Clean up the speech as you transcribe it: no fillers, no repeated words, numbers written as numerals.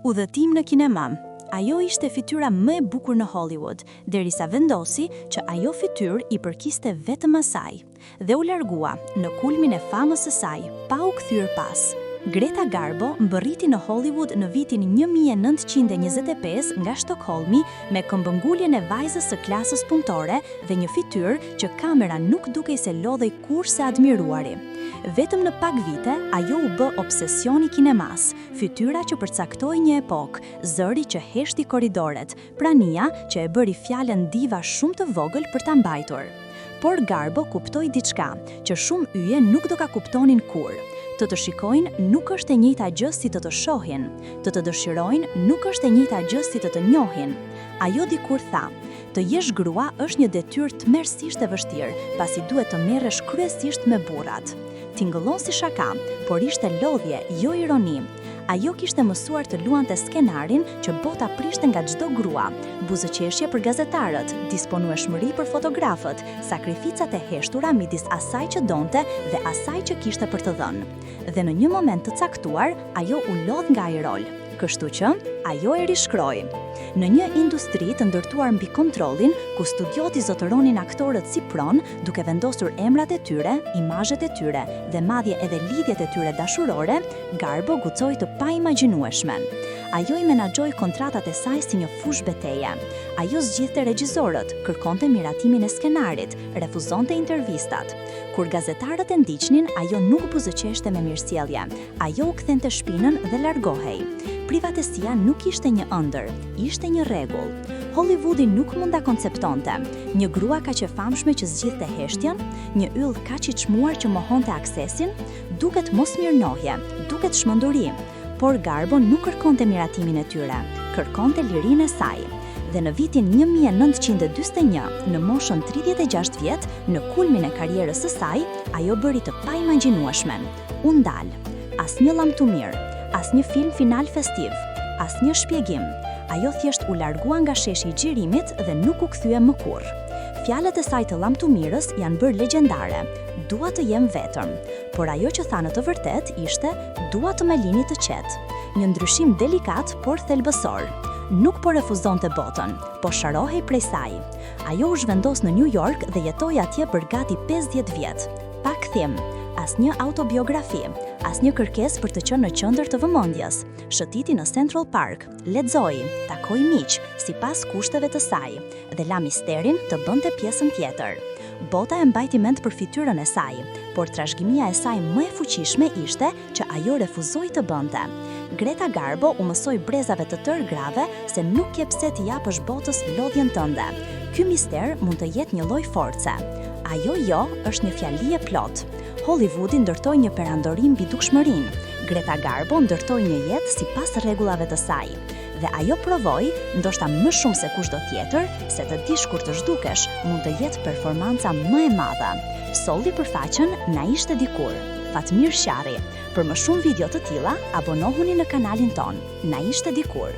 Udhëtim në kinema. Ajo ishte fytyra më e bukur në Hollywood, derisa vendosi që ajo fytyrë i përkiste vetëm asaj, dhe u largua në kulmin e famës së saj, pa u kthyer pas. Greta Garbo mbërriti në Hollywood në vitin 1925 nga Stockholmi me këmbënguljen e vajzës së klasës punëtore dhe një fytyrë që kamera nuk dukej se lodhej kurrë admiruari. Vetëm në pak vite, ajo u bë obsesioni kinemas, fytyra që përcaktoi një epokë, zëri që heshti korridoret, prania që e bëri fjalën diva shumë të vogël për ta mbajtur. Por Garbo kuptoi diçka, që shumë yje nuk do ka kuptonin kurrë. Të shikojnë nuk është e njëjta gjë si të shohin, të dëshirojnë nuk është e njëjta gjë si të njohin. Ajo dikur tha, të jesh grua është një detyrë tmerrsisht e vështirë, pasi duhet të merresh kryesisht me burrat. Tingëllon si shaka, por ishte lodhje, jo ironi. Ajo kishte mësuar të luante skenarin që bota prishte nga çdo grua, buzëqeshje për gazetarët, disponueshmëri për fotografët, sakrificat e heshtura midis asaj që donte dhe asaj që kishte për të dhënë. Dhe në një moment të caktuar, ajo u lodh nga ai rol, kështu që ajo e rishkroi. Në një industri të ndërtuar mbi kontrollin, ku studioti zotëronin aktorët si pronë, duke vendosur emrat e tyre, imazhet e tyre dhe madje edhe lidhjet e tyre dashurore, Garbo guxoi të paimagjinueshmen. Ajo i menaxhoi kontratat e saj si një fush beteje. Ajo zgjidhte regjisorët, kërkonte miratimin e skenarit, refuzonte intervistat. Kur gazetarët e ndiqnin, ajo nuk buzëqeshte me mirësjellje. Ajo u kthente shpinën dhe largohej. Privatësia nuk ishte një ëndër, ishte një rregull. Hollywoodi nuk mund ta konceptonte. Një grua kaq e famshme që zgjidhte heshtjen, një yll kaq i çmuar që mohonte aksesin, duket mosmirënjohje, duket çmenduri. Por Garbo nuk kërkonte miratimin e tyre, kërkonte lirinë e saj. Dhe në vitin 1941, në moshën 36 vjet, në kulmin e karrierës së saj, ajo bëri të paimagjinueshmen. U ndal. Asnjë llamtumir, asnjë film final festiv, asnjë shpjegim. Ajo thjesht u largua nga sheshi i xhirimit dhe nuk u kthye më kurrë. Fjalët e saj të llamtumirës janë bërë legjendare. Dua të jem vetëm, por ajo që tha në të vërtet ishte dua të më lini të qetë. Një ndryshim delikat por thelbësor. Nuk po refuzonte botën, po sharohej prej saj. Ajo u zhvendos në New York dhe jetoi atje për gati 50 vjet. Pa kthim, asnjë autobiografi, asnjë kërkesë për të qenë në qendër të vëmendjes. Shëtiti në Central Park, lexoi, takoi miq sipas kushteve të saj dhe la misterin të bënte pjesën tjetër. Bota e mbajti mend për fytyrën e saj, por trashëgimia e saj më e fuqishme ishte që ajo refuzoi të bënte. Greta Garbo u mësoi brezave të tërë grave se nuk ke pse t'i japësh botës lodhjen tënde. Ky mister mund të jetë një lloj force. Ajo jo është një fjali e plot. Hollywoodi ndërtoi një perandorim mbi dukshmërinë. Greta Garbo ndërtoi një jetë sipas rregullave të saj. Dhe ajo provoi, ndoshta më shumë se kushdo tjetër, se të dish kur të zhdukesh mund të jetë performanca më e madhe. Solli për faqen na ishte dikur. Fatmir Shari. Për më shumë video të tilla, abonohuni në kanalin ton. Na ishte dikur.